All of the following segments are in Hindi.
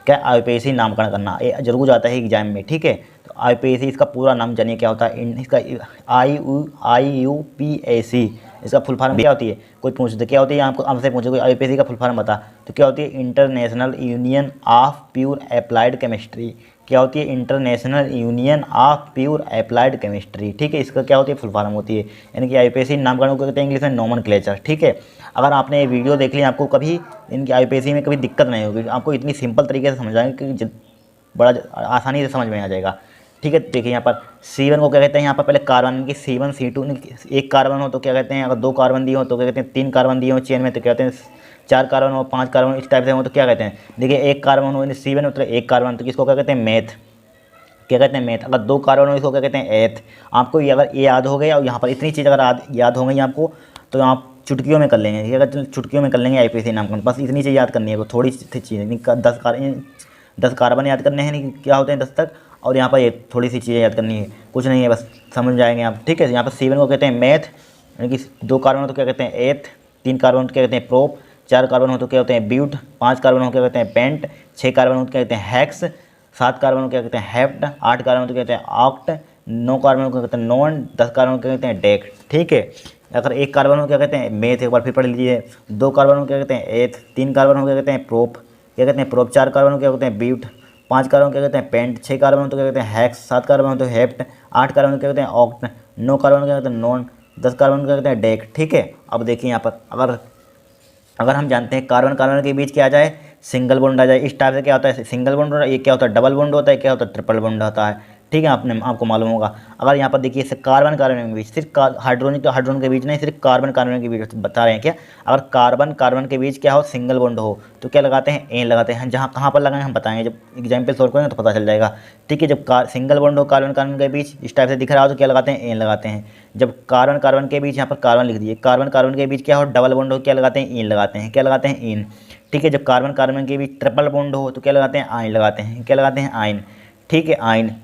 क्या IUPAC नामकरण करना, ये जरूर जाता है एग्जाम में, ठीक है। तो IUPAC इसका पूरा नाम जानिए क्या होता है, इसका IUPAC इसका फुल फॉर्म क्या होती है, कोई पूछ दे क्या होती है, आपको हमसे पूछे कोई IUPAC का फुल फॉर्म बता, तो क्या होती है, international union of pure applied chemistry. क्या होती है, international union of pure applied chemistry, ठीक है। इसका क्या होती है, फुल फॉर्म होती है, यानी कि IUPAC नामकरण को कहते हैं इंग्लिश में नोमेनक्लेचर, ठीक है। अगर आपने ये वीडियो देख ली, आपको कभी इनकी IUPAC में कभी दिक्कत नहीं होगी, आपको इतनी सिंपल तरीके से समझाएंगे कि बड़ा आसानी से समझ में आ जाएगा, ठीक है। देखिए यहाँ पर C1 को क्या कहते हैं, यहाँ पर पहले कार्बन की C1 C2, एक कार्बन हो तो क्या कहते हैं, अगर 2 कार्बन दिए हो तो क्या कहते हैं, 3 कार्बन दिए हो चेन में तो क्या कहते हैं, 4 कार्बन हो, 5 कार्बन इस टाइप से हो तो क्या कहते हैं। देखिए एक कार्बन हो C1 मतलब एक कार्बन, तो किसको क्या कहते हैं, मेथ, क्या कहते हैं, मेथ। अगर 2 कार्बन हो इसको क्या कहते हैं, एथ। आपको ये अगर ये याद हो गया और यहाँ पर इतनी चीज़ अगर याद हो गई आपको, तो आप चुटकियों में कर लेंगे, ये अगर चुटकियों में कर लेंगे IUPAC नामकरण, बस इतनी चीज़ याद करनी है, वो थोड़ी सी चीज़, 10 कार्बन याद करने हैं, नहीं क्या होते हैं 10 तक, और यहाँ पर ये थोड़ी सी चीज़ें याद करनी है, कुछ नहीं है, बस समझ जाएंगे आप, ठीक है। यहाँ पर C1 को कहते हैं मेथ, यानी कि 2 कार्बन हो तो क्या कहते हैं एथ, 3 कार्बन हो तो क्या कहते हैं प्रोप, 4 कार्बन हो तो क्या होते हैं ब्यूट, 5 कार्बन हो क्या कहते हैं पेंट, 6 कार्बन हो तो क्या कहते हैं हेक्स, 7 कार्बन को क्या कहते हैं हेप्ट, 8 कार्बन को कहते हैं ऑक्ट, 9 कार्बन को कहते हैं नॉन, 10 कार्बन को कहते हैं डेक, ठीक है। अगर 1 कार्बन को क्या कहते हैं मेथ, एक बार फिर पढ़ लीजिए, 2 कार्बन को क्या कहते हैं एथ, 3 कार्बन को क्या कहते हैं प्रोप, क्या कहते हैं प्रोप, 4 कार्बन को क्या कहते हैं ब्यूट, 5 कार्बन को क्या कहते हैं पेंट, 6 कार्बन को क्या कहते हैं हेक्स, 7 कार्बन को हेप्ट, 8 कार्बन को क्या कहते हैं ऑक्ट, 9 कार्बन को क्या कहते हैं नॉन, 10 कार्बन को क्या कहते हैं डेक, ठीक है। अब देखिए यहाँ पर अगर हम जानते हैं कार्बन कार्बन के बीच क्या आ जाए, सिंगल बॉन्ड आ जाए, इस टाइप से क्या होता है, सिंगल बॉन्ड होता है, ये क्या होता है डबल बॉन्ड होता है, क्या होता है ट्रिपल बॉन्ड होता है, ठीक है। आपको मालूम होगा। अगर यहाँ पर देखिए कार्बन कार्बन के बीच, सिर्फ हाइड्रोजन तो हाइड्रोजन के बीच नहीं, सिर्फ कार्बन कार्बन के बीच बता रहे हैं क्या, अगर कार्बन कार्बन के बीच क्या हो, सिंगल बॉन्ड हो, तो क्या लगाते हैं, एन लगाते हैं। जहाँ कहाँ पर लगाएंगे हम बताएंगे, जब एग्जाम्पल सोल्व करेंगे तो पता चल जाएगा, ठीक है। जब सिंगल बॉन्ड हो कार्बन कार्बन के बीच इस टाइप से दिख रहा हो तो क्या लगाते हैं, एन लगाते हैं। जब कार्बन कार्बन के बीच, यहाँ पर कार्बन लिख दिए, कार्बन कार्बन के बीच क्या हो, डबल बॉन्ड हो, क्या लगाते हैं, इन लगाते हैं, क्या लगाते हैं, इन, ठीक है। जब कार्बन कार्बन के बीच ट्रिपल बॉन्ड हो तो क्या लगाते हैं, आइन लगाते हैं, क्या लगाते हैं, आइन, ठीक है, आइन।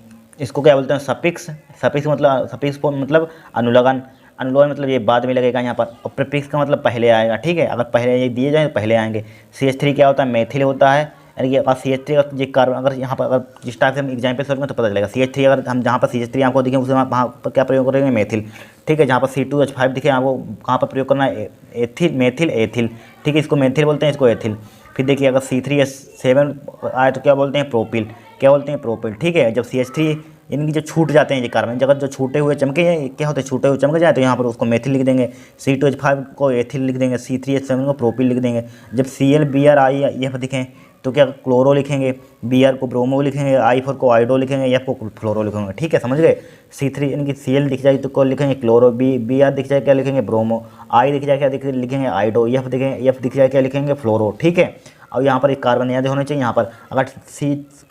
इसको क्या बोलते हैं, सफिक्स, सफिक्स मतलब अनुलगन, अनुलगन मतलब ये बाद में लगेगा यहाँ पर, और प्रीफिक्स का मतलब पहले आएगा, ठीक है। अगर पहले ये दिए जाए तो पहले आएंगे। CH3 क्या होता है, मेथिल होता है, यानी कि अगर CH3 अगर ये कार्बन, अगर यहाँ पर अगर जिस टाइप से हम एग्जाम्पल सॉल्व करें तो पता चलेगा। CH3 अगर हम जहाँ पर CH3 आपको दिखे उसमें वहाँ पर क्या प्रयोग करेंगे, मेथिल, ठीक है। जहाँ पर C2H5 दिखे आपको कहाँ पर प्रयोग करना है, एथिल, मेथिल, एथिल, ठीक है। इसको मेथिल बोलते हैं, इसको एथिल। फिर देखिए अगर C3H7 आए तो क्या बोलते हैं, प्रोपिल, क्या बोलते हैं, प्रोपिल, ठीक है। जब CH3 इनकी जो छूट जाते हैं ये कार्बन, जगह जो छूटे हुए चमके हैं क्या होते हैं, छूटे हुए चमक जाए तो यहाँ पर उसको मेथिल लिख देंगे, C2H5 को एथिल लिख देंगे, C3H7 को प्रोपिल लिख देंगे। जब Cl Br I F दिखें तो क्या क्लोरो लिखेंगे, Br को ब्रोमो लिखेंगे, I4 को आइडो लिखेंगे, F को फ्लोरो लिखेंगे, ठीक है, समझ गए। C3 इनकी Cl दिख जाए तो को लिखेंगे क्लोरो, Br दिख जाए क्या लिखेंगे, ब्रोमो, I दिख जाए क्या लिखेंगे, आइडो, F दिख जाए क्या लिखेंगे, फ्लोरो, ठीक है। और यहाँ पर एक कार्बन याद होने चाहिए, यहाँ पर अगर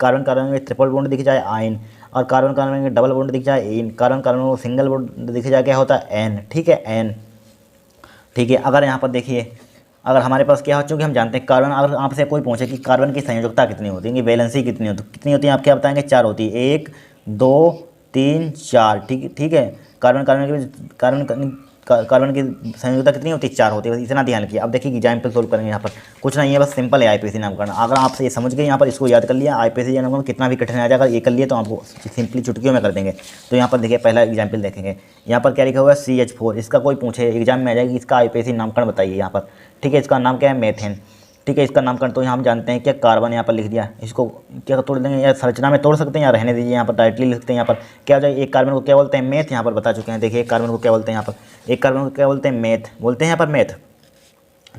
कार्बन कार्बन में ट्रिपल बॉन्ड दिख जाए आइन, और कार्बन कार्बन में डबल बॉन्ड दिख जाए इन, कार्बन कार्बन में सिंगल बॉन्ड दिख जाए क्या होता है, एन, ठीक है, एन, ठीक है। अगर यहाँ पर देखिए अगर हमारे पास क्या हो, चूँकि हम जानते हैं कार्बन, अगर आपसे कोई पूछे कि कार्बन की संयोजकता कितनी होती है, वैलेंसी कितनी होती है, आप क्या बताएंगे, 4 होती है, 1 2 3 4, ठीक है। कार्बन की संयोजकता कितनी होती है, 4 होती है, बस इतना ध्यान रखिए। अब देखिए एग्जाम्पल सोल्व करेंगे, यहाँ पर कुछ नहीं है, बस सिंपल है IUPAC नामकरण। अगर आपसे ये समझ गए, यहाँ पर इसको याद कर लिया, IUPAC नामकरण कितना भी कठिन आ जाएगा, ये कर लिए तो आपको सिंपली चुटकियों में कर देंगे। तो यहाँ पर देखिए पहला एग्जाम्पल देखेंगे, यहाँ पर क्या लिखा हुआ है, CH4, इसका कोई पूछे एग्जाम में आ जाएगी, इसका IUPAC नामकरण बताइए यहाँ पर, ठीक है। इसका नाम क्या है, मेथेन, ठीक है। इसका नामकरण तो यहाँ हम जानते हैं क्या, कार्बन यहाँ पर लिख दिया, इसको क्या तोड़ देंगे, या संरचना में तोड़ सकते हैं या रहने दीजिए, यहाँ पर डायरेक्टली लिखते हैं। यहाँ पर क्या हो जाए, एक कार्बन को क्या बोलते हैं, मेथ, यहाँ पर बता चुके हैं। देखिए एक कार्बन को क्या बोलते हैं, यहाँ पर एक कार्बन को क्या बोलते हैं, मेथ बोलते हैं, यहाँ पर मेथ,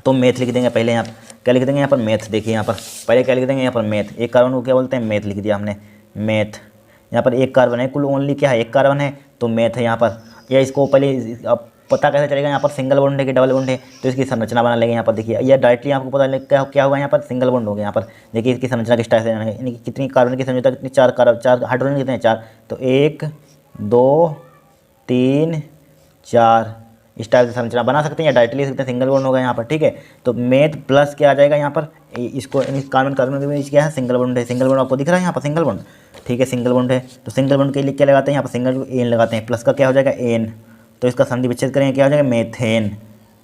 तो मेथ लिख देंगे पहले, यहाँ क्या लिख देंगे, यहाँ पर मेथ, देखिए यहाँ पर पहले क्या लिख देंगे, यहाँ पर मेथ, एक कार्बन को क्या बोलते हैं, मेथ लिख दिया हमने, मेथ। यहाँ पर एक कार्बन है, कुल ओनली क्या है, एक कार्बन है, तो मेथ है यहाँ पर। या इसको पहले अब पता कैसे चलेगा, यहाँ पर सिंगल बॉन्ड है कि डबल बॉन्ड है, तो इसकी संरचना बना लेंगे। यहाँ पर देखिए या डायरेक्टली आपको पता लगेगा क्या होगा, यहाँ पर सिंगल बॉन्ड हो गया। यहाँ पर देखिए इसकी संरचना किस टाइप से जानेंगे, यानी कि कितनी कार्बन की संयोजकता कितनी, 4 हाइड्रोजन कितने हैं, 4, तो 1 2 3 4 इस टाइप से संरचना बना सकते हैं, या डायरेक्टली लिख सकते हैं, सिंगल बॉन्ड होगा यहाँ पर, ठीक है। तो मेथ प्लस क्या आ जाएगा यहाँ पर, इसको कार्बन कार्बन के बीच क्या है, सिंगल बॉन्ड है, सिंगल बॉन्ड आपको दिख रहा है यहाँ पर, सिंगल बॉन्ड, ठीक है, सिंगल बॉन्ड है। तो सिंगल बॉन्ड के लिए क्या लगाते हैं, यहाँ पर सिंगल एन लगाते हैं, प्लस का क्या हो जाएगा, एन, तो इसका संधि विच्छेद करेंगे क्या हो जाएगा, मेथेन,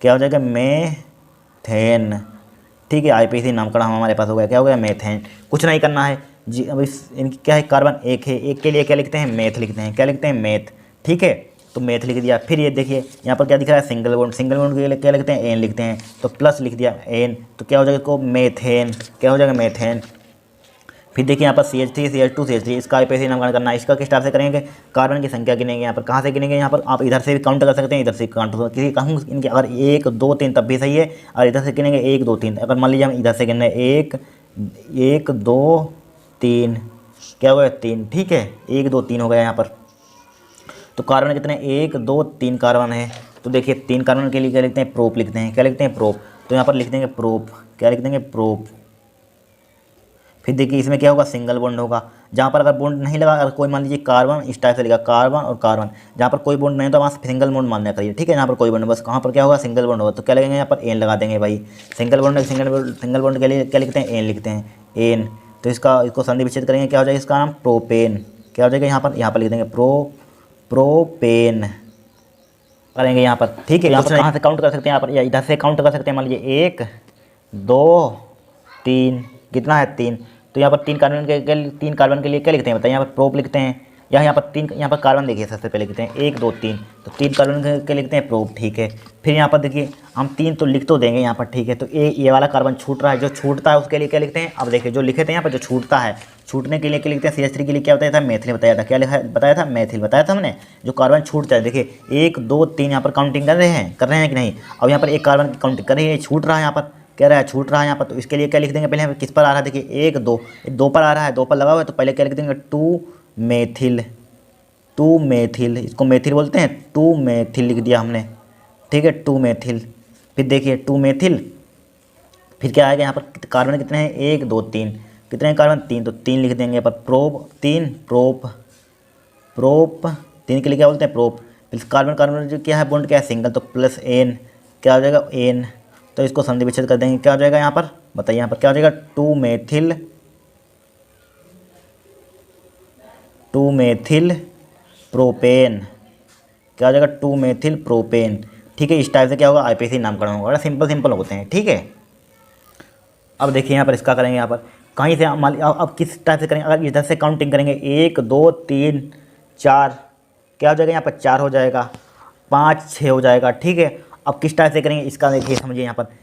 क्या हो जाएगा, मेथेन, ठीक है। आईपीसी नामकरण हमारे पास हो गया, क्या हो गया, मेथेन। कुछ नहीं करना है जी। अब इस इनकी क्या है, कार्बन एक है, एक के लिए क्या लिखते हैं, मेथ लिखते हैं, क्या लिखते हैं, मेथ। ठीक है, तो मेथ लिख दिया। फिर ये देखिए यहाँ पर क्या दिख रहा है, सिंगल बॉन्ड, सिंगल बॉन्ड के लिए क्या लिखते हैं, एन लिखते हैं, तो प्लस लिख दिया एन, तो क्या हो जाएगा इसको, मेथेन, क्या हो जाएगा, मेथेन। फिर देखिए यहाँ पर CH3 CH2 CH3, इसका आईपीसी नामकरण करना है। इसका किस टाइप से करेंगे, कार्बन की संख्या गिनेंगे। यहाँ पर कहाँ से गिनेंगे, यहाँ पर आप इधर से भी काउंट कर सकते हैं, इधर से काउंट कर, किसी कहूँ इनके अगर 1 2 3 तब भी सही है, और इधर से गिनेंगे 1 2 3। अगर मान लीजिए हम इधर से गिने 1 1 2 3, क्या हो गया, 3। ठीक है, 1 2 3 हो गया यहाँ पर। तो कार्बन कितने, 1 2 3 कार्बन है। तो देखिए 3 कार्बन के लिए क्या लिखते हैं, प्रोप लिखते हैं, क्या लिखते हैं, प्रोप। तो यहाँ पर लिख देंगे प्रोप, क्या लिख देंगे, प्रोप। फिर देखिए इसमें क्या होगा, सिंगल बॉन्ड होगा। जहाँ पर अगर बॉन्ड नहीं लगा, अगर कोई मान लीजिए कार्बन इस टाइप से लिखा, कार्बन और कार्बन, जहाँ पर कोई बॉन्ड नहीं तो वहाँ सिंगल बॉन्ड मान लिया करिए। ठीक है, यहाँ पर कोई बॉन्ड, बस कहाँ पर क्या होगा, सिंगल बॉन्ड होगा, तो क्या लगेंगे, यहाँ पर एन लगा देंगे भाई। सिंगल बॉन्ड सिंगल बॉन्ड के लिए क्या लिखते हैं, एन लिखते हैं, एन। तो इसको संधि विच्छेद करेंगे, क्या हो जाएगा, इसका नाम प्रोपेन। क्या हो जाएगा, यहाँ पर लिख देंगे प्रोपेन करेंगे यहाँ पर। ठीक है, यहाँ पर कहाँ से काउंट कर सकते हैं, यहाँ पर या इधर से काउंट कर सकते हैं। मान लीजिए 1 2 3, कितना है, 3। तो यहाँ पर 3 कार्बन के लिए क्या लिखते हैं बताइए, यहाँ पर प्रोप लिखते हैं, या यहाँ पर 3, यहाँ पर कार्बन देखिए सबसे पहले लिखते हैं 1 2 3, तो 3 कार्बन के लिखते हैं प्रोप। ठीक है, फिर यहाँ पर देखिए हम 3 तो लिख तो देंगे यहाँ पर। ठीक है, तो ये वाला कार्बन छूट रहा है, जो छूटता है उसके लिए क्या लिखते हैं, अब देखिए जो लिखे थे यहाँ पर, जो छूटता है, छूटने के लिए क्या लिखते हैं, CH3 के लिए क्या बताया था, मेथिल बताया था। क्या लिखा बताया था, मेथिल बताया था हमने। जो कार्बन छूटता है, देखिए 1 2 3 यहाँ पर काउंटिंग कर रहे हैं कि नहीं। अब यहाँ पर एक कार्बन की काउंटिंग कर रही है, छूट रहा है यहाँ पर, कह रहा है छूट रहा है यहाँ पर। तो इसके लिए क्या लिख देंगे, पहले किस पर आ रहा है, देखिए 1 2, 2 पर आ रहा है, 2 पर लगा हुआ है, तो पहले क्या लिख देंगे, 2 मेथिल, इसको मेथिल बोलते हैं, 2 मेथिल लिख दिया हमने। ठीक है, 2 मेथिल। फिर देखिए 2 मेथिल, फिर क्या आएगा यहाँ पर, कार्बन कितने हैं, 1 2 3, कितने हैं कार्बन, 3, तो 3 लिख देंगे यहाँ पर, प्रोप 3, प्रोप 3 के लिए क्या बोलते हैं, प्रोप। फिर कार्बन जो क्या है, बॉन्ड क्या है, सिंगल, तो प्लस एन, क्या हो जाएगा, एन। तो इसको संधि विच्छेद कर देंगे, क्या हो जाएगा यहाँ पर, बताइए यहाँ पर क्या हो जाएगा, 2 मेथिल प्रोपेन, क्या हो जाएगा, 2 मेथिल प्रोपेन। ठीक है, इस टाइप से क्या होगा, आईपीसी नामकरण होगा। सिंपल होते हैं। ठीक है, अब देखिए यहाँ पर इसका करेंगे, यहाँ पर कहीं से अब किस टाइप से करेंगे, अगर इधर से काउंटिंग करेंगे 1 2 3 4, क्या हो जाएगा यहाँ पर, 4 हो जाएगा, 5 6 हो जाएगा। ठीक है, अब किस टाइप से करेंगे इसका देखिए, समझिए यहाँ पर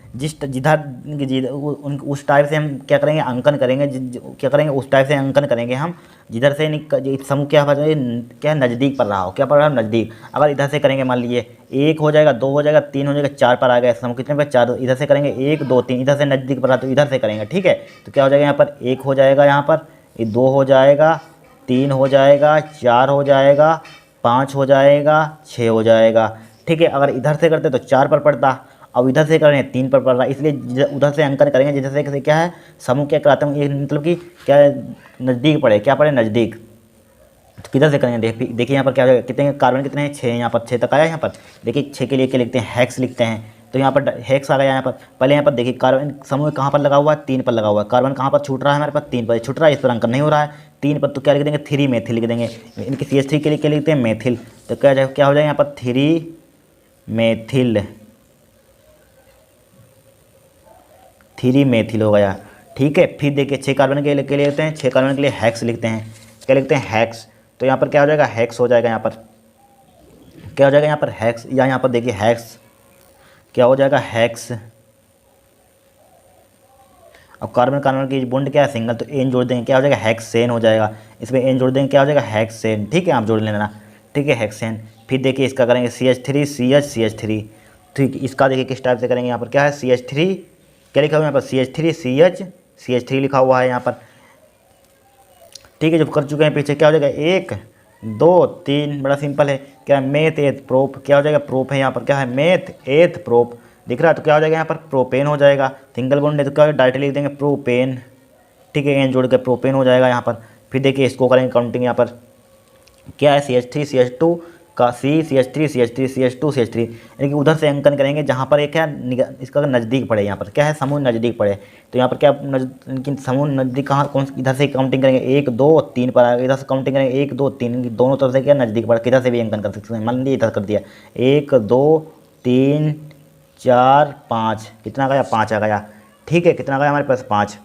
उस टाइप से हम क्या करेंगे, अंकन करेंगे, क्या करेंगे, उस टाइप से अंकन करेंगे हम जिधर से समूह क्या नज़दीक पड़ रहा हो, क्या पड़ रहा है, नज़दीक। अगर इधर से करेंगे, मान लीजिए 1 हो जाएगा, 2 हो जाएगा, 3 हो जाएगा, 4 पर आ गया समूह, कितने पर, 4। इधर से करेंगे 1 2 3, इधर से नज़दीक पड़ रहा तो इधर से करेंगे। ठीक है, तो क्या हो जाएगा यहाँ पर, 1 हो जाएगा, यहाँ पर 2 हो जाएगा, 3 हो जाएगा, 4 हो जाएगा, 5 हो जाएगा, 6 हो जाएगा। ठीक है, अगर इधर से करते तो 4 पर पड़ता, अब इधर से करें 3 पर पड़ रहा, इसलिए उधर से अंकन करेंगे जिधर से क्या है, समूह क्या कराते हैं, ये मतलब कि क्या नज़दीक पड़े, क्या पड़े, नज़दीक। तो किधर से करेंगे, देखिए यहाँ पर क्या हो जाएगा, कितने कार्बन कितने हैं, 6, यहाँ पर 6 तक आया। यहाँ पर देखिए 6 के लिए क्या लिखते हैं, हेक्स लिखते हैं। तो यहाँ पर हेक्स आ गया। यहाँ पर पहले यहाँ पर देखिए कार्बन समूह कहाँ पर लगा हुआ है, 3 पर लगा हुआ है। कार्बन कहाँ पर छूट रहा है, हमारे पास 3 पर छूट रहा है, इस पर अंकन नहीं हो रहा है 3 पर, तो क्या लिख देंगे, 3 मेथिल लिख देंगे। इनकी CH3 के लिए क्या लिखते हैं, मेथिल। तो क्या हो जाएगा यहाँ पर, 3 मेथिल, 3 मेथिल हो गया। ठीक है, फिर देखिए 6 कार्बन के लिए लिखते हैं, 6 कार्बन के लिए हेक्स लिखते हैं, क्या लिखते हैं, हेक्स। तो यहाँ पर क्या हो जाएगा, हेक्स हो जाएगा। यहाँ पर क्या हो जाएगा, यहाँ पर हेक्स, या यहाँ पर देखिए हेक्स, क्या हो जाएगा, हेक्स। अब कार्बन की बॉन्ड क्या है, सिंगल, तो एन जोड़ देंगे, क्या हो जाएगा, हेक्सेन हो जाएगा। इसमें एन जोड़ देंगे, क्या हो जाएगा, हेक्सेन। ठीक है, आप जोड़ लेना। ठीक है, हेक्सेन। फिर देखिए इसका करेंगे CH3 CH। ठीक, इसका देखिए किस टाइप से करेंगे, यहाँ पर क्या है, CH3, क्या लिखा हुआ है यहाँ पर, CH3 लिखा हुआ है यहाँ पर। ठीक है, जब कर चुके हैं पीछे, क्या हो जाएगा, 1 2 3, बड़ा सिंपल है। क्या, मेथ एथ प्रोप, क्या हो जाएगा, प्रोप है यहाँ पर, क्या है, मेथ एथ प्रोप दिख रहा है, तो क्या हो जाएगा यहाँ पर, प्रोपेन हो जाएगा। सिंगल बॉन्ड है तो क्या डायरेक्टली लिख देंगे, प्रोपेन। ठीक है, एन जोड़ के प्रोपेन हो जाएगा यहाँ पर। फिर देखिए इसको करेंगे काउंटिंग, यहाँ पर क्या है, CH3 CH2 का CH3 CH2 CH3, यानी कि उधर से अंकन करेंगे जहाँ पर एक है इसका नज़दीक पड़े, यहाँ पर क्या है, समूह नज़दीक पड़े। तो यहाँ पर क्या इनकी समूह नज़दीक कहाँ, कौन इधर से काउंटिंग करेंगे, 1 2 3 पर आएगा, इधर से काउंटिंग करेंगे 1 2 3, दोनों तरफ से क्या नज़दीक पड़े, किधर से भी अंकन कर सकते हैं। मान लीजिए इधर कर दिया, 1 2 3 4 5, कितना आ गया, 5 आ गया। ठीक है, कितना गया हमारे पास 5।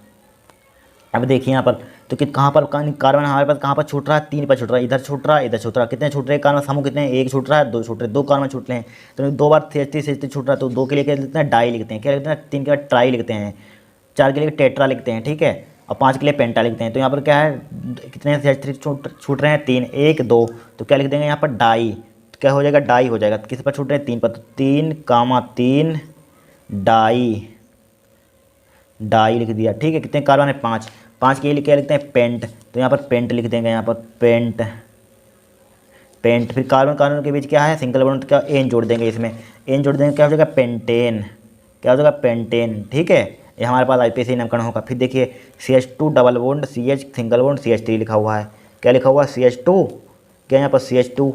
अब देखिए यहाँ पर तो कि कहाँ पर कार्बन हमारे पास कहाँ पर छूट रहा है, 3 पर छूट रहा है, इधर छूट रहा है, इधर छूट रहा है। कितने छूट रहे हैं कार्बन समूह, कितने, 1 छूट रहा है, 2 छूट रहे हैं, 2 कार्बन छूट रहे हैं। तो 2 बार CH3 छूट रहा है, तो 2 के लिए क्या लिखते हैं, डाई लिखते हैं। क्या लिखते हैं, 3 के बाद ट्राई लिखते हैं, 4 के लिए टेट्रा लिखते हैं, ठीक है, और 5 के लिए पेंटा लिखते हैं। तो यहाँ पर क्या है, कितने CH3 छूट रहे हैं, 3, 1 2, तो क्या लिख देंगे यहाँ पर डाई। तो क्या हो जाएगा, डाई हो जाएगा। किस पर छूट रहे हैं, 3 पर, तो 3, डाई, डाई लिख दिया, ठीक है। कितने कार्बन है, 5, 5 के लिए क्या लिखते हैं, पेंट। तो यहाँ पर पेंट लिख देंगे, यहाँ पर पेंट, पेंट। फिर कार्बन कार्बन के बीच क्या है, सिंगल बॉन्ड, क्या एन जोड़ देंगे, इसमें एन जोड़ देंगे, क्या हो जाएगा, पेंटेन। क्या हो जाएगा, पेंटेन, ठीक है। ये हमारे पास IPAC नामकरण होगा। फिर देखिए CH2 double bond CH single bond CH3 लिखा हुआ है। क्या लिखा हुआ है, CH2, क्या यहाँ पर CH2,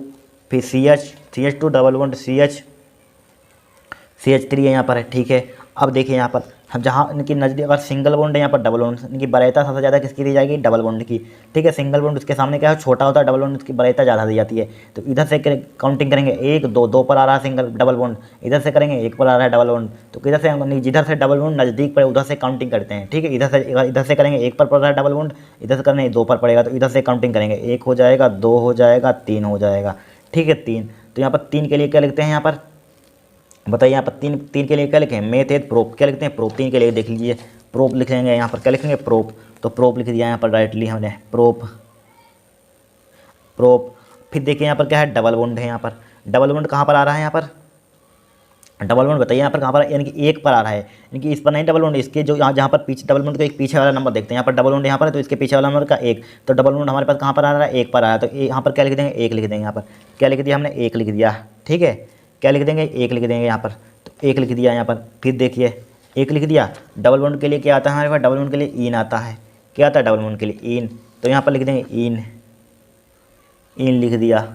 फिर CH2 डबल बॉन्ड CH3 है यहाँ पर है, ठीक है। अब देखिए यहाँ पर हम जहाँ इनकी नजदीक अगर सिंगल बॉन्ड है, यहाँ पर डबल बॉन्ड, इनकी वरीयता सबसे ज़्यादा किसकी दी जाएगी, डबल बॉन्ड की, ठीक है। सिंगल बॉन्ड उसके सामने क्या है, छोटा होता है, डबल बॉन्ड उसकी वरीयता ज़्यादा दी जाती है। तो इधर से काउंटिंग करेंगे, 1 2, 2 पर आ रहा है सिंगल डबल बॉन्ड, इधर से करेंगे 1 पर आ रहा है डबल बॉन्ड। तो किधर से, जिधर से डबल बॉन्ड नज़दीक पड़े उधर से काउंटिंग करते हैं, ठीक है। इधर से करेंगे 1 पर पड़ रहा है डबल बॉन्ड, इधर से करेंगे 2 पर पड़ेगा, तो इधर से काउंटिंग करेंगे, 1 हो जाएगा, 2 हो जाएगा, 3 हो जाएगा, ठीक है, 3। तो यहाँ पर 3 के लिए क्या लिखते हैं, यहाँ पर बताइए, यहाँ पर 3 के लिए क्या लिखें, मेथड, प्रोप। क्या लिखते हैं, प्रोप। 3 के लिए देख लीजिए, प्रोप लिखेंगे, यहाँ पर क्या लिखेंगे, प्रोप। तो प्रोप लिख दिया यहाँ पर डायरेक्टली हमने, प्रोप, प्रोप। फिर देखिए यहाँ पर क्या है, डबल बॉन्ड है। यहाँ पर डबल बॉन्ड कहाँ पर आ रहा है, यहाँ पर डबल बॉन्ड बताइए यहाँ पर कहाँ पर, यानी कि 1 पर आ रहा है, यानी कि इस पर नहीं डबल बॉन्ड, इसके जो यहाँ जहाँ पर पीछे डबल बॉन्ड का एक पीछे वाला नंबर देखते हैं, यहाँ पर डबल बॉन्ड यहाँ पर है, तो इसके पीछे वाला नंबर का 1, तो डबल बॉन्ड हमारे पास कहाँ पर आ रहा है, 1 पर आ रहा है। तो यहाँ पर क्या लिख देंगे, 1 लिख देंगे। यहाँ पर क्या लिख दिया हमने, 1 लिख दिया, ठीक है। क्या लिख देंगे, 1 लिख देंगे यहाँ पर, तो 1 लिख दिया यहाँ पर। फिर देखिए 1 लिख दिया। डबल बॉन्ड के लिए क्या आता है हमारे पास, डबल बॉन्ड के लिए इन आता है। क्या आता है डबल बॉन्ड के लिए, इन। तो यहाँ पर लिख देंगे इन, इन लिख दिया,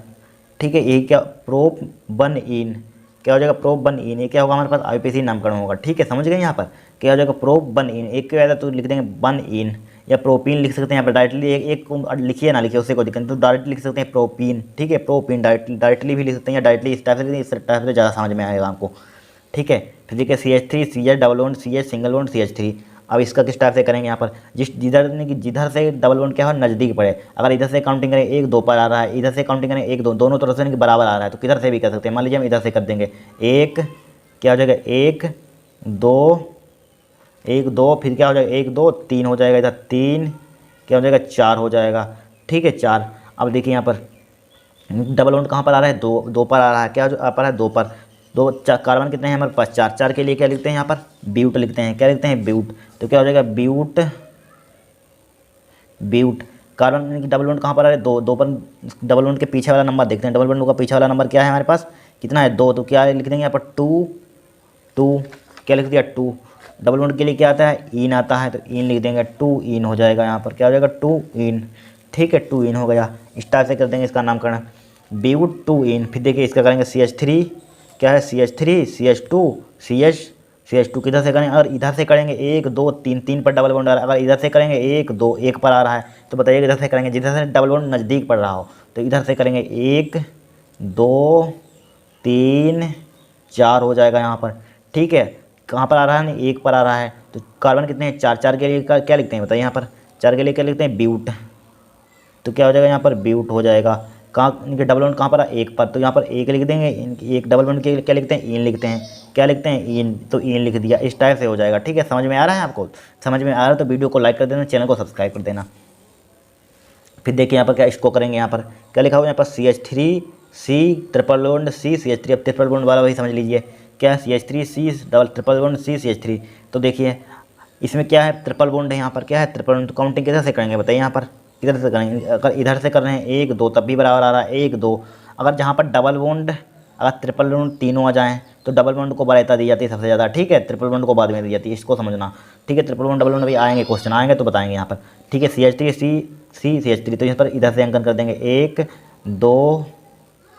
ठीक है। ये क्या, प्रोप 1 इन, क्या हो जाएगा, प्रोप 1 इन। ये क्या होगा, हमारे पास IPAC नामकरण होगा, ठीक है, समझ गए। यहाँ पर क्या हो जाएगा, प्रोप 1 इन, एक के बाद तो लिख देंगे 1 इन, या प्रोपीन लिख सकते हैं। यहाँ पर डायरेक्टली एक लिखिए ना लिखिए, उससे कोई दिक्कत नहीं, तो डायरेक्टली लिख सकते हैं प्रोपीन, ठीक है, प्रोपीन। डायरेक्टली भी लिख सकते हैं, या डायरेक्टली इस टाइप से, इस टाइप से ज़्यादा समझ में आएगा आपको, ठीक है। फिर देखिए CH3 CH double bond CH single bond CH3। अब इसका किस टाइप से करेंगे, यहाँ पर जिधर से डबल बॉन्ड क्या हो, नज़दीक पड़े। अगर इधर से काउंटिंग करें 1 2 पर आ रहा है, इधर से काउंटिंग करें 1 2, दोनों तरफ से बराबर आ रहा है, तो किधर से भी कर सकते हैं। मान लीजिए हम इधर से कर देंगे 1, क्या हो जाएगा, 1 2, फिर क्या हो जाएगा, 1 2 3 हो जाएगा, इधर 3, क्या हो जाएगा, 4 हो जाएगा, ठीक है, 4। अब देखिए यहाँ पर डबल बॉन्ड कहाँ पर आ रहा है, 2 पर आ रहा है। क्या पर है, 2 पर, 2 कार्बन कितने हैं हमारे पास, 4, 4 के लिए क्या लिखते हैं, यहाँ पर ब्यूट लिखते हैं। क्या लिखते हैं, ब्यूट। तो क्या हो जाएगा, ब्यूट, ब्यूट। कार्बन की डबल बॉन्ड कहाँ पर आ रहा है, 2 पर, डबल बॉन्ड के पीछे वाला नंबर देखते हैं। डबल बॉन्ड का पीछे वाला नंबर क्या है हमारे पास, कितना है, 2। तो क्या लिख देंगे यहाँ पर, 2, क्या लिख दिया, 2। डबल बॉन्ड के लिए क्या आता है, इन आता है, तो इन लिख देंगे, 2 इन हो जाएगा। यहाँ पर क्या हो जाएगा, 2 इन, ठीक है, 2 इन हो गया। इस टाइप से कर देंगे इसका नामकरण, ब्यूट 2 इन। फिर देखिए इसका करेंगे CH3, क्या है, CH3 CH2 किधर से करेंगे, अगर इधर से करेंगे 1 2 3, 3 पर डबल बॉन्ड आ रहा है। अगर इधर से करेंगे 1 2, 1 पर आ रहा है, तो बताइए इधर से करेंगे, जिधर से डबल बॉन्ड नज़दीक पड़ रहा हो, तो इधर से करेंगे 1 2 3 4 हो जाएगा यहाँ पर, ठीक है। कहाँ पर आ रहा है ना, 1 पर आ रहा है। तो कार्बन कितने हैं, 4, 4 के लिए क्या लिखते हैं बताइए, यहाँ पर 4 के लिए क्या लिखते हैं, ब्यूट। तो क्या हो जाएगा, यहाँ पर ब्यूट हो जाएगा। कहाँ इनके डबल बॉन्ड कहाँ पर है, 1 पर, तो यहाँ पर 1 लिख देंगे। इनकी एक डबल बॉन्ड के क्या लिखते हैं, इन लिखते हैं। क्या लिखते हैं, इन, तो इन लिख दिया। इस टाइप से हो जाएगा, ठीक है। समझ में आ रहा है आपको, समझ में आ रहा है तो वीडियो को लाइक कर देना, चैनल को सब्सक्राइब कर देना। फिर देखिए यहाँ पर क्या स्को करेंगे, यहाँ पर क्या लिखा हुआ है, यहाँ पर CH3 C triple bond C CH3। अब ट्रिपल बॉन्ड वाला वही समझ लीजिए, क्या CH3 C double triple bond C CH3। तो देखिए इसमें क्या है, ट्रिपल बॉन्ड है, यहाँ पर क्या है, ट्रिपल बॉन्ड। तो काउंटिंग किधर से करेंगे बताइए, यहाँ पर किधर से करेंगे। अगर इधर से कर रहे हैं 1 2, तब भी बराबर आ रहा है 1 2। अगर जहाँ पर डबल बॉन्ड, अगर ट्रिपल बॉन्ड तीनों आ जाएँ, तो डबल बॉन्ड को वरीयता दी जाती है सबसे ज़्यादा, ठीक है। ट्रिपल बॉन्ड को बाद में दी जाती है, इसको समझना, ठीक है। ट्रिपल बॉन्ड डबल बॉन्ड भी आएंगे, क्वेश्चन आएंगे तो बताएंगे यहाँ पर, ठीक है। CH3 C CH3। तो यहाँ पर इधर से अंकन कर देंगे 1 2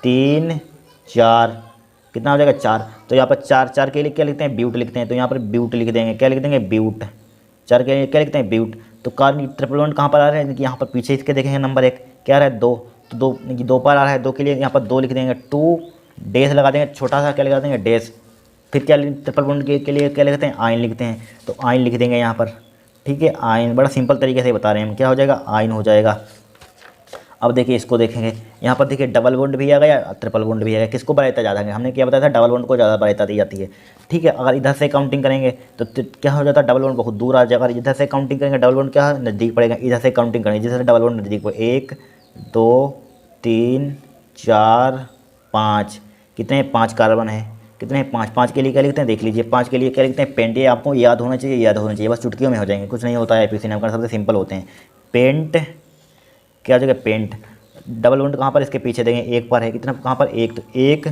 3 4, कितना हो जाएगा, 4। तो यहाँ पर 4 के लिए क्या लिखते हैं, ब्यूट लिखते हैं। तो यहाँ पर ब्यूट लिख देंगे। क्या लिख देंगे, ब्यूट। 4 के लिए क्या लिखते हैं, ब्यूट। तो कार्बन ट्रिपल बॉन्ड कहाँ पर आ रहा है, यहाँ पर पीछे इसके देखेंगे नंबर 1 क्या आ रहा है, 2। तो 2 पर आ रहा है, 2 के लिए यहाँ पर 2 लिख देंगे, 2 डैश लगा देंगे, छोटा सा क्या लगा देंगे, डैश। फिर क्या ट्रिपल बॉन्ड के लिए क्या लिखते हैं, आयन लिखते हैं, तो आयन लिख देंगे यहाँ पर, ठीक है। आयन बड़ा सिंपल तरीके से बता रहे हैं हम, क्या हो जाएगा, आयन हो जाएगा। अब देखिए इसको देखेंगे, यहाँ पर देखिए डबल बॉन्ड भी आ गया, ट्रिपल बॉन्ड भी आ गया, किसको वरीयता ज़्यादा है, हमने क्या बताया था, डबल बॉन्ड को ज़्यादा वरीयता दी जाती है, ठीक है। अगर इधर से काउंटिंग करेंगे तो क्या हो जाता है, डबल बॉन्ड बहुत दूर आ जाएगा, अगर इधर से काउंटिंग करेंगे डबल बॉन्ड क्या नज़दीक पड़ेगा, इधर से काउंटिंग करेंगे जिससे डबल बॉन्ड नज़दीक पड़े, 1 2 3 4 5, कितने 5 कार्बन है, कितने 5, 5 के लिए क्या लिखते हैं, देख लीजिए 5 के लिए क्या लिखते हैं, पेंट। ये आपको याद होना चाहिए, याद होना चाहिए, बस चुटकियों में हो जाएंगे, कुछ नहीं होता है, IPC नामकरण सबसे सिंपल होते हैं। पेंट क्या हो जाएगा, पेंट। डबल बॉन्ड कहाँ पर, इसके पीछे देंगे, एक पर है, कितना कहाँ पर, एक, तो एक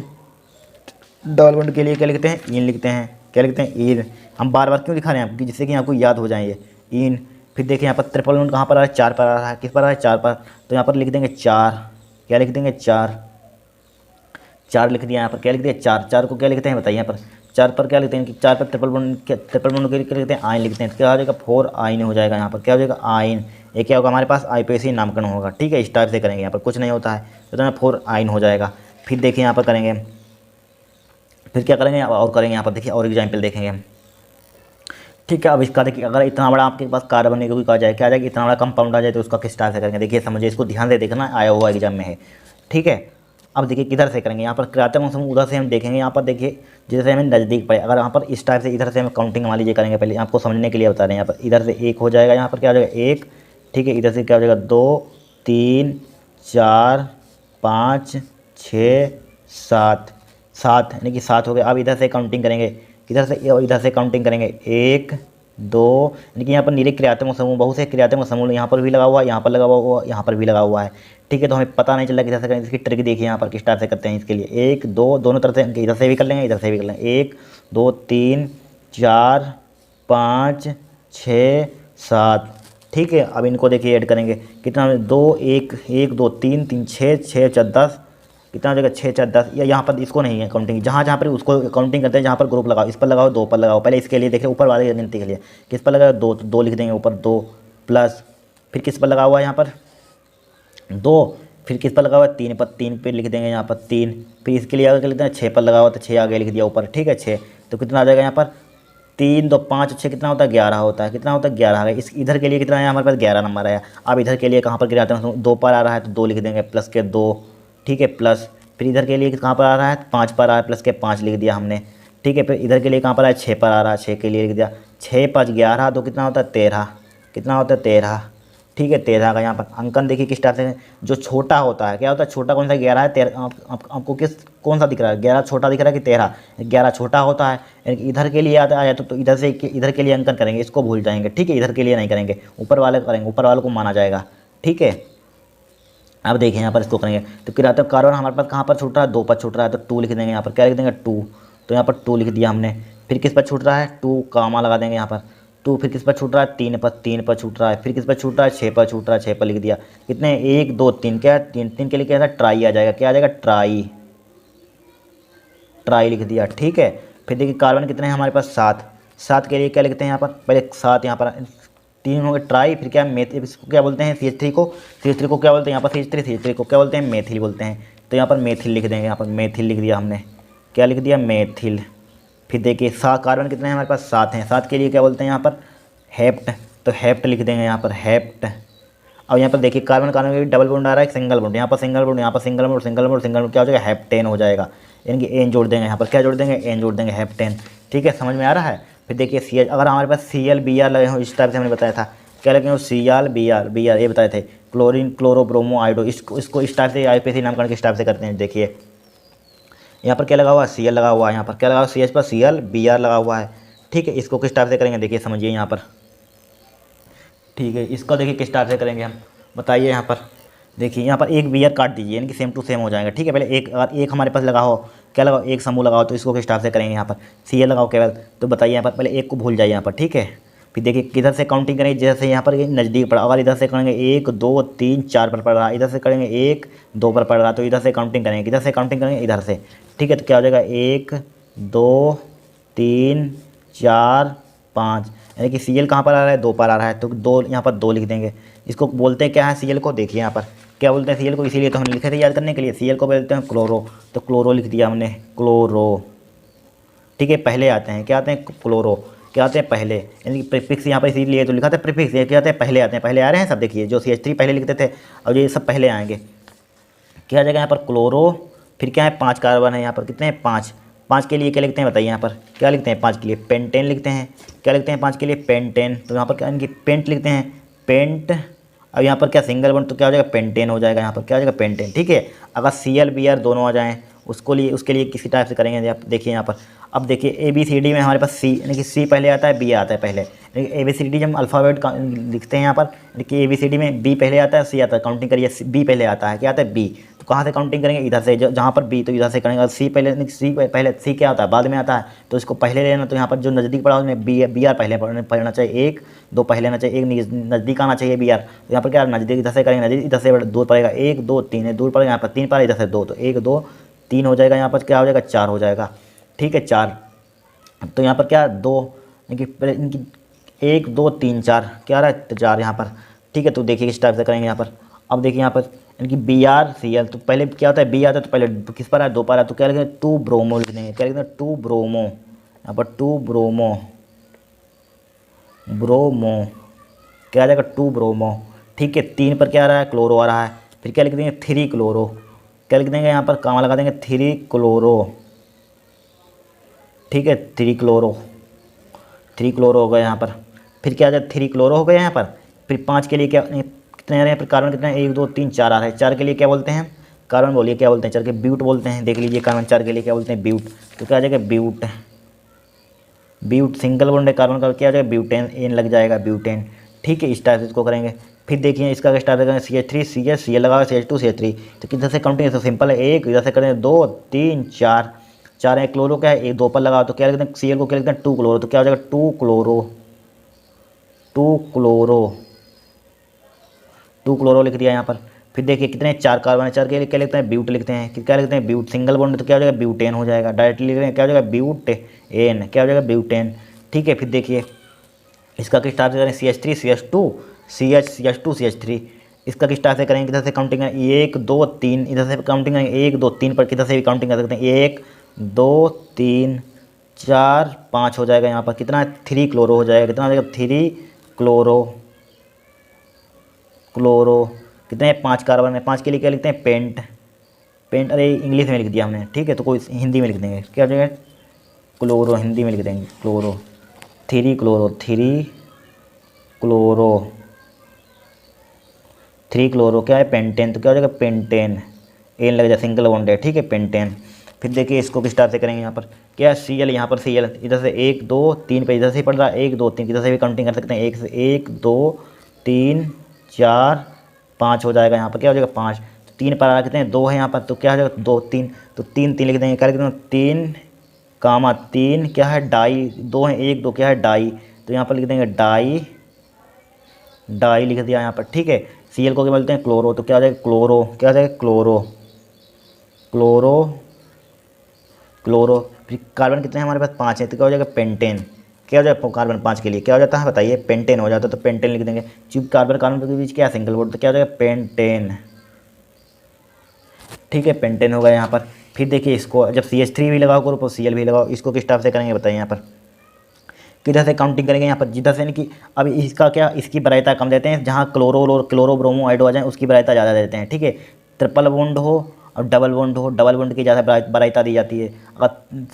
डबल बॉन्ड के लिए क्या लिखते हैं, इन लिखते हैं, क्या लिखते हैं, इन। हम बार बार क्यों दिखा रहे हैं आपकी, जिससे कि आपको याद हो जाए ये इन। फिर देखिए यहाँ पर ट्रिपल बॉन्ड कहाँ पर आ रहा है, 4 पर आ रहा है, किस पर आ रहा है, 4 पर, तो यहाँ पर लिख देंगे 4, क्या लिख देंगे, 4, 4 लिख दिया यहाँ पर, क्या लिख दिया, 4, 4 को क्या लिखते हैं बताइए, यहाँ पर 4 पर क्या लिखते हैं कि 4 पर ट्रिपल बॉन्ड के लिए क्या लिखते हैं, आयन लिखते हैं, क्या हो जाएगा, 4 आयन हो जाएगा यहाँ पर, क्या हो जाएगा, आयन। ये क्या होगा हमारे पास, IPC नामकरण होगा, ठीक है। इस टाइप से करेंगे, यहाँ पर कुछ नहीं होता है, तो 4 आयन हो जाएगा। फिर देखिए यहाँ पर करेंगे, फिर क्या करेंगे और करेंगे, यहाँ पर देखिए और एग्जाम्पल देखेंगे हम, ठीक है। अब इसका देखिए, अगर इतना बड़ा आपके पास कार्बन यौगिक आ जाए, क्या आ जाएगा, इतना बड़ा कंपाउंड आ जाए, तो उसका किस टाइप से करेंगे, देखिए समझिए, इसको ध्यान से देखना, आया हुआ एग्जाम में है, ठीक है। अब देखिए किधर से करेंगे, यहाँ पर क्रियात्मक समूह उधर से हम देखेंगे, यहाँ पर देखिए जैसे हमें नज़दीक पड़े, अगर यहाँ पर इस टाइप से इधर से हम काउंटिंग मान लीजिए करेंगे, पहले आपको समझने के लिए बता रहे हैं। यहाँ पर इधर से 1 हो जाएगा, यहाँ पर क्या हो जाएगा, 1, ठीक है। इधर से क्या हो जाएगा, 2 3 4 5 6 7, 7 यानी कि 7 हो गया। अब इधर से काउंटिंग करेंगे, किधर से, इधर से काउंटिंग करेंगे, 1 2, यानी कि यहाँ पर नीले क्रियात्मक समूह, बहुत से क्रियात्मक समूह यहाँ पर भी लगा हुआ है, यहाँ पर लगा हुआ, यहाँ पर भी लगा हुआ है, ठीक है। तो हमें पता नहीं चल रहा किधर से करें, इसकी ट्रिक देखिए यहाँ पर किस टाइप से करते हैं। इसके लिए 1 2 दोनों तरफ से, इधर से भी कर लेंगे, इधर से भी कर लेंगे, 1 2 3 4 5 6 7, ठीक है। अब इनको देखिए ऐड करेंगे, कितना 2 1 1 2 3 3 6 6 4 10, कितना हो जाएगा, 6 4 10। या यहाँ पर इसको नहीं है काउंटिंग, जहाँ जहाँ पर उसको काउंटिंग करते हैं, जहाँ पर ग्रुप लगाओ, इस पर लगाओ, 2 पर लगाओ, पहले इसके लिए देखिए, ऊपर वाले गिनती के लिए किस पर लगाओ, 2, तो 2 लिख देंगे ऊपर, 2 प्लस, फिर किस पर लगा हुआ है यहाँ पर 2, फिर किस पर लगा हुआ है, 3 पर, 3 पे लिख देंगे यहाँ पर 3, फिर इसके लिए आगे लिखते हैं 6 पर लगा हुआ, तो 6 आगे लिख दिया ऊपर, ठीक है 6। तो कितना आ जाएगा यहाँ पर, 3 2 5 6, कितना होता है, 11 होता है, कितना होता है, 11 आ गया। इस इधर के लिए कितना है, हमारे पास 11 नंबर आया। अब इधर के लिए कहाँ पर गिराते हैं, 2 पर आ रहा है, तो 2 लिख देंगे, प्लस के 2, ठीक है, प्लस। फिर इधर के लिए कहाँ पर आ रहा है, 5 पर आ रहा है, प्लस के 5 लिख दिया हमने, ठीक है। फिर इधर के लिए कहाँ पर है, 6 पर आ रहा है, 6 के लिए लिख दिया, 6 5 11, तो कितना होता है, 13, कितना होता है, 13, ठीक है 13 का। यहाँ पर अंकन देखिए किस टाइप से, जो छोटा होता है क्या होता है, छोटा कौन सा, 11 है, 13 आपको किस कौन सा दिख रहा है, 11 छोटा दिख रहा है कि 13, 11 छोटा होता है, यानी कि इधर के लिए आता है, तो इधर से इधर के लिए अंकन करेंगे, इसको भूल जाएंगे, ठीक है। इधर के लिए नहीं करेंगे, ऊपर वाले करेंगे, ऊपर वाले को माना जाएगा, ठीक है। अब देखिए यहाँ पर इसको करेंगे, तो किराता कार्बन हमारे पास कहाँ पर छूट रहा है, 2 पर छूट रहा है, तो 2 लिख देंगे यहाँ पर, क्या लिख देंगे 2, तो यहाँ पर 2 लिख दिया हमने। फिर किस पर छूट रहा है, 2 कामा लगा देंगे यहाँ पर 2, फिर किस पर छूट रहा है, 3 पर, 3 पर छूट रहा है, फिर किस पर छूट रहा है, 6 पर छूट रहा है, 6 पर लिख दिया। कितने 1 2 3, क्या है 3, 3 के लिए क्या था, ट्राई आ जाएगा, क्या आ जाएगा, ट्राई, ट्राई लिख दिया, ठीक है। फिर देखिए कार्बन कितने हैं हमारे पास, 7, 7 के लिए क्या लिखते हैं यहाँ पर, पहले 7 यहाँ पर 3 हो गए, ट्राई, फिर क्या मेथ, इसको क्या बोलते हैं, CH3 को, CH3 को क्या बोलते हैं यहाँ पर, CH3 को क्या बोलते हैं, मेथिल बोलते हैं। तो यहाँ पर मेथिल लिख देंगे, यहाँ पर मेथिल लिख दिया हमने, क्या लिख दिया, मेथिल। फिर देखिए 7 कार्बन कितने हैं हमारे पास, 7 हैं, 7 के लिए क्या बोलते हैं यहाँ पर, हेप्ट, तो हेप्ट लिख देंगे यहाँ पर, हेप्ट। अब यहाँ पर देखिए कार्बन कार्बन के डबल बॉन्ड आ रहा है, सिंगल बॉन्ड, यहाँ पर सिंगल बॉन्ड, यहाँ पर single bond, single bond, single bond, क्या हो जाएगा, हेप्टेन हो जाएगा, यानी कि एन जोड़ देंगे यहाँ पर, क्या जोड़ देंगे, एन जोड़ देंगे, हेप्टेन, ठीक है, समझ में आ रहा है। फिर देखिए CH, अगर हमारे पास Cl Br लगे हो, इस टाइप से हमने बताया था, क्या लगे हो, Cl Br ये बताए थे, क्लोरीन क्लोरो ब्रोमो आयोडो, इसको इस टाइप से IPC नामकरण किस टाइप से करते हैं। देखिए यहाँ पर क्या लगा हुआ है, Cl लगा हुआ है, यहाँ पर क्या लगा हुआ है, CH पर Cl Br लगा हुआ है, ठीक है। इसको किस टाइप से करेंगे, देखिए समझिए यहाँ पर, ठीक है। इसको देखिए किस टाइप से करेंगे हम, बताइए यहाँ पर। देखिए यहाँ पर एक Br काट दीजिए, यानी कि सेम टू सेम हो जाएगा, ठीक है। पहले एक, अगर एक हमारे पास लगा हो, क्या लगाओ, एक समूह लगाओ, तो इसको किस टाइप से करेंगे, यहाँ पर Cl लगाओ केवल, तो बताइए यहाँ पर, पहले एक को भूल जाइए यहाँ पर, ठीक है। फिर देखिए किधर से काउंटिंग करेंगे, जैसे यहाँ पर नज़दीक पड़ा, अगर इधर से करेंगे 1 2 3 4 पर पड़ रहा है, इधर से करेंगे 1 2 पर पड़ रहा है, तो इधर से काउंटिंग करेंगे, इधर से काउंटिंग करेंगे, इधर से, ठीक है। तो क्या हो जाएगा, 1 2 3 4 5, यानी कि Cl कहाँ पर आ रहा है, 2 पर आ रहा है, तो 2 यहाँ पर 2 लिख देंगे। इसको बोलते हैं क्या है, Cl को, देखिए यहाँ पर क्या बोलते हैं Cl को, इसीलिए तो हमने लिखे थे याद करने के लिए, Cl को बोलते हैं क्लोरो, तो क्लोरो लिख दिया हमने, क्लोरो, ठीक है, पहले आते हैं, क्या आते हैं, क्लोरो, क्या आते हैं पहले, यानी कि प्रीफिक्स यहाँ पर इसीलिए तो लिखा था प्रीफिक्स, ये क्या आते हैं पहले आते हैं, पहले आ रहे हैं सब, देखिए जो CH3 पहले लिखते थे और ये सब पहले आएंगे। क्या आ जाएगा यहाँ पर क्लोरो, फिर क्या है 5 कार्बन है यहाँ पर, कितने हैं 5, 5 के लिए क्या लिखते हैं बताइए, यहाँ पर क्या लिखते हैं 5 के लिए पेंटेन लिखते हैं, क्या लिखते हैं 5 के लिए पेंटेन, तो यहाँ पर क्या इनकी पेंट लिखते हैं पेंट, अब यहाँ पर क्या सिंगल बॉन्ड तो क्या हो जाएगा पेंटेन हो जाएगा, यहाँ पर क्या हो जाएगा पेंटेन, ठीक है। अगर CL Br दोनों आ जाएँ उसके लिए किसी टाइप से करेंगे, आप देखिए यहाँ पर, अब देखिए ABCD में हमारे पास C यानी कि C पहले आता है, B आता है पहले, यानी कि ABCD जब अल्फ़ाबेट लिखते हैं यहाँ पर, यानी कि ABCD में B पहले आता है, C आता है, काउंटिंग करिए B पहले आता है, क्या आता है B, तो कहाँ से काउंटिंग करेंगे, इधर से, जहाँ पर B तो इधर से करेंगे, C पहले C क्या होता है बाद में आता है, तो इसको पहले लेना, तो यहाँ पर जो नज़दीक पड़ा उसमें BR पहले पढ़ना चाहिए, 1 2 पहले आना चाहिए, एक नज़दीक आना चाहिए BR, तो यहाँ पर क्या नज़दीक इधर से करेंगे, नज़दीक इधर से दूर पड़ेगा 1 2 3 दूर पड़ेगा, यहाँ पर 3 पड़ेगा, इधर से 2, तो 1 2 3 हो जाएगा, यहाँ पर क्या हो जाएगा 4 हो जाएगा, ठीक है 4, तो यहाँ पर क्या 2 इनकी 1 2 3 4 क्या रहा है 4 यहाँ पर, ठीक है। तो देखिए किस टाइप से करेंगे यहाँ पर, अब देखिए यहाँ पर इनकी BrCl, तो पहले क्या होता है B आता है, तो पहले किस पर है 2 पर है, तो क्या लिखेंगे 2 ब्रोमो लिख देंगे, क्या लिख देंगे 2 ब्रोमो, यहाँ पर 2 ब्रोमो, क्या आ जाएगा 2 ब्रोमो, ठीक है। 3 पर क्या आ रहा है क्लोरो आ रहा है, फिर क्या लिख देंगे 3 क्लोरो, क्या लिख देंगे यहाँ पर कामा लगा देंगे 3 क्लोरो, ठीक है 3 क्लोरो हो गया यहाँ पर, फिर क्या आ जाए 3 क्लोरो हो गया यहाँ पर, फिर 5 के लिए क्या कितने आ रहे हैं, फिर कार्बन कितने 1 2 3 4 आ रहे हैं, 4 के लिए क्या बोलते हैं कार्बन बोलिए क्या बोलते हैं, 4 के ब्यूट बोलते हैं, देख लीजिए कार्बन 4 के लिए क्या बोलते हैं ब्यूट, तो क्या आ जाएगा ब्यूट सिंगल बॉन्ड है कार्बन का, क्या आ जाएगा ब्यूटेन, एन लग जाएगा ब्यूटेन, ठीक है। इस टाइप से इसको करेंगे। फिर देखिए इसका स्टार्ट करेंगे CH3 CH Cl लगा CH2 CH3, तो किधर से काउंटिंग है तो सिंपल है, एक इधर से करें 2 3 4 है, क्लोरो क्या है 1 2 पर लगा, तो क्या लिखते हैं Cl को क्या लिखते हैं 2 क्लोरो, तो क्या हो जाएगा 2 क्लोरो लिख दिया यहाँ पर। फिर देखिए कितने 4 कार्बन है, 4 के लिए क्या लिखते हैं ब्यूट लिखते हैं, क्या लिखते हैं ब्यूट सिंगल बॉन्ड, तो क्या हो जाएगा ब्यूटेन हो जाएगा, डायरेक्टली लिख रहे हैं क्या हो जाएगा ब्यूटेन, क्या हो जाएगा ब्यूटेन, ठीक है। फिर देखिए इसका किस टाइप से करें CH3 CH2 CH3, इसका किस टाइप से करेंगे, किधर से काउंटिंग करेंगे 1 2 3, इधर से काउंटिंग करेंगे 1 2 3 पर, किधर से भी काउंटिंग कर सकते हैं 1 2 3 4 5 हो जाएगा, यहाँ पर कितना 3 क्लोरो हो जाएगा, कितना हो जाएगा 3 क्लोरो कितने 5 कार्बन है, 5 के लिए क्या लिखते हैं पेंट, अरे इंग्लिश में लिख दिया हमने, ठीक है तो कोई हिंदी में लिख देंगे, क्या हो जाएगा क्लोरो, हिंदी में लिख देंगे क्लोरो 3 क्लोरो क्या है पेंटेन, तो क्या हो जाएगा पेंटेन, एन लग जाए सिंगल बॉन्ड है, ठीक है पेंटेन। फिर देखिए इसको किस टाइप से करेंगे, यहाँ पर क्या Cl, यहाँ पर Cl इधर से 1 2 3 पे इधर से ही पड़ रहा है 1 2 3, इधर से भी काउंटिंग कर सकते हैं 1 2 3 4 5 हो जाएगा, यहाँ पर क्या हो जाएगा 5, तो 3 पर आ कितने हैं 2 है यहाँ पर, तो क्या हो जाएगा 2 3, तो 3 3 लिख देंगे, क्या लिख देंगे 3 कामा 3 क्या है डाई, 2 है 1 2 क्या है डाई, तो यहाँ पर लिख देंगे डाई लिख दिया यहाँ पर, ठीक है। Cl को क्या बोलते हैं क्लोरो, तो क्या हो जाएगा क्लोरो, क्या हो जाएगा क्लोरो, फिर कार्बन कितने हैं हमारे पास 5 है, तो क्या हो जाएगा पेंटेन, क्या हो जाएगा कार्बन 5 के लिए क्या हो जाता है बताइए पेंटेन हो जाता है, तो पेंटेन लिख देंगे, चूंकि कार्बन के बीच क्या सिंगल बॉन्ड, तो क्या हो जाएगा पेंटेन, ठीक है पेंटेन हो गया यहाँ पर। फिर देखिए इसको जब CH3 भी लगाओ ग्रुप और Cl भी लगाओ, इसको किस टाइप से करेंगे बताइए, यहाँ पर किधर से काउंटिंग करेंगे, यहाँ पर जिधर से यानी कि अब इसका क्या इसकी वरीयता कम देते हैं, जहाँ क्लोरो ब्रोमो आइड हो जाए उसकी वरीयता ज़्यादा देते हैं, ठीक है। ट्रिपल बॉन्ड हो और डबल बॉन्ड की ज़्यादा वरीयता दी जाती है। अगर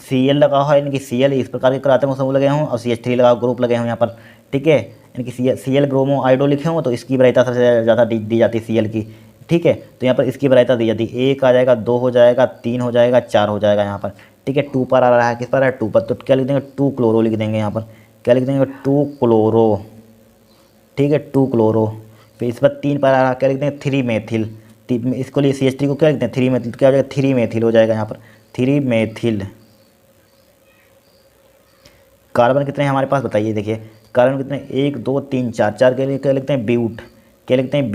Cl लगा हो यानी कि Cl इस प्रकार के कराते हैं समूह लगे हों और CH3 लगा ग्रुप लगे हों यहाँ पर, ठीक है, यानी कि Cl ब्रोमो आइडो लिखे हों तो इसकी वरीयता सबसे ज़्यादा दी जाती है Cl की, ठीक है। तो यहाँ पर इसकी वरीयता दी जाती है, 1 आ जाएगा 2 हो जाएगा 3 हो जाएगा 4 हो जाएगा यहाँ पर, ठीक है। 2 पर आ रहा है, किस पर है 2 पर, तो क्या लिख देंगे 2 क्लोरो लिख देंगे यहाँ पर, क्या लिख देंगे 2 क्लोरो, ठीक है 2 क्लोरो। फिर इस पर 3 पर आ रहा है, क्या लिख देंगे 3 मेथिल, इसको लिए CH3 को क्या लिखते हैं 3 मेथिल, तो क्या हो जाएगा 3 मेथिल हो जाएगा यहाँ पर 3 मेथिल। कार्बन कितने हैं हमारे पास बताइए, देखिए कार्बन कितने 1 2 3 4 के लिए क्या लिखते हैं ब्यूट, क्या लिखते हैं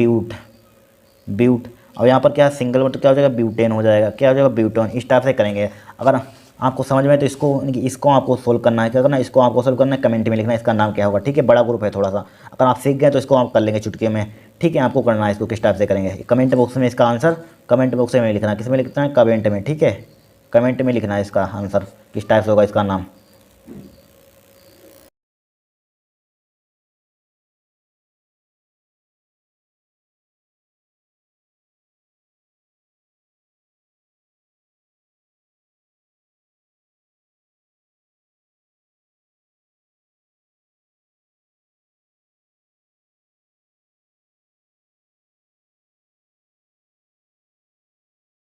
ब्यूट, और यहाँ पर क्या सिंगल बॉन्ड, तो क्या हो जाएगा ब्यूटेन हो जाएगा, क्या हो जाएगा ब्यूटेन। इस टाइप से करेंगे। अगर आपको समझ में तो इसको आपको सोल्व करना है, क्या करना है इसको आपको सोल्व करना है, कमेंट में लिखना है इसका नाम क्या होगा, ठीक है। बड़ा ग्रुप है थोड़ा सा, अगर आप सीख गए तो इसको आप कर लेंगे चुटकी में, ठीक है। आपको करना है इसको किस टाइप से करेंगे, कमेंट बॉक्स में इसका आंसर कमेंट बॉक्स में लिखना है, किस में लिखना है कमेंट में, ठीक है। कमेंट में लिखना है इसका आंसर किस टाइप से होगा इसका नाम।